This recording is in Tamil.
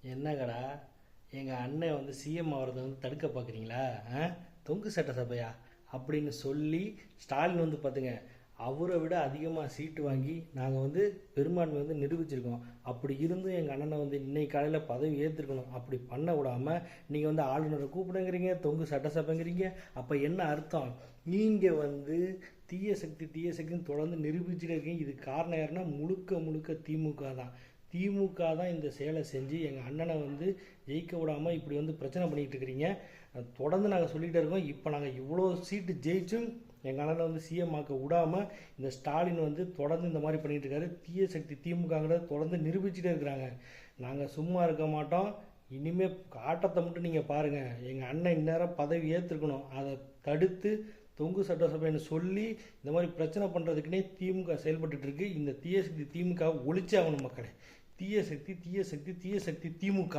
என்னங்கடா எங்கள் அண்ணன் வந்து சிஎம் ஆகிறத வந்து தடுக்க பார்க்குறீங்களா? தொங்கு சட்ட சபையா அப்படின்னு சொல்லி ஸ்டாலின் வந்து பார்த்துங்க, அவரை விட அதிகமாக சீட்டு வாங்கி நாங்கள் வந்து பெரும்பான்மை வந்து நிரூபிச்சிருக்கோம். அப்படி இருந்தும் எங்கள் அண்ணனை வந்து இன்னைக்கு காலையில் பதவி ஏற்றுக்கணும் அப்படி பண்ண விடாமல் நீங்கள் வந்து ஆளுநரை கூப்பிடுங்கிறீங்க, தொங்கு சட்டசபைங்கிறீங்க. அப்போ என்ன அர்த்தம்? நீங்கள் வந்து தீய சக்தி தீய சக்தின்னு தொடர்ந்து நிரூபிச்சுட்டு இருக்கீங்க. இதுக்கு காரணம் யாருன்னா முழுக்க முழுக்க திமுக தான். திமுக தான் இந்த செயலை செஞ்சு எங்கள் அண்ணனை வந்து ஜெயிக்க விடாமல் இப்படி வந்து பிரச்சனை பண்ணிகிட்டு இருக்கிறீங்க. தொடர்ந்து நாங்கள் சொல்லிகிட்டே இருக்கோம். இப்போ நாங்கள் இவ்வளோ சீட்டு ஜெயிச்சும் எங்கள் அண்ணனை வந்து சிஎம் ஆக்க விடாமல் இந்த ஸ்டாலின் வந்து தொடர்ந்து இந்த மாதிரி பண்ணிகிட்டு இருக்காரு. தீய சக்தி திமுகங்கிறத தொடர்ந்து நிரூபிச்சுட்டே இருக்கிறாங்க. நாங்கள் சும்மா இருக்க மாட்டோம். இனிமேல் ஆட்டத்தை மட்டும் நீங்கள் பாருங்கள். எங்கள் அண்ணன் இந்நேரம் பதவி ஏற்றுக்கணும். அதை தடுத்து தொங்கு சட்டசபைன்னு சொல்லி இந்த மாதிரி பிரச்சனை பண்ணுறதுக்குன்னே திமுக செயல்பட்டு இருக்கு. இந்த தீய சக்தி திமுக ஒழிச்சே ஆகணும் மக்களே. தீய சக்தி தீய சக்தி தீய சக்தி திமுக.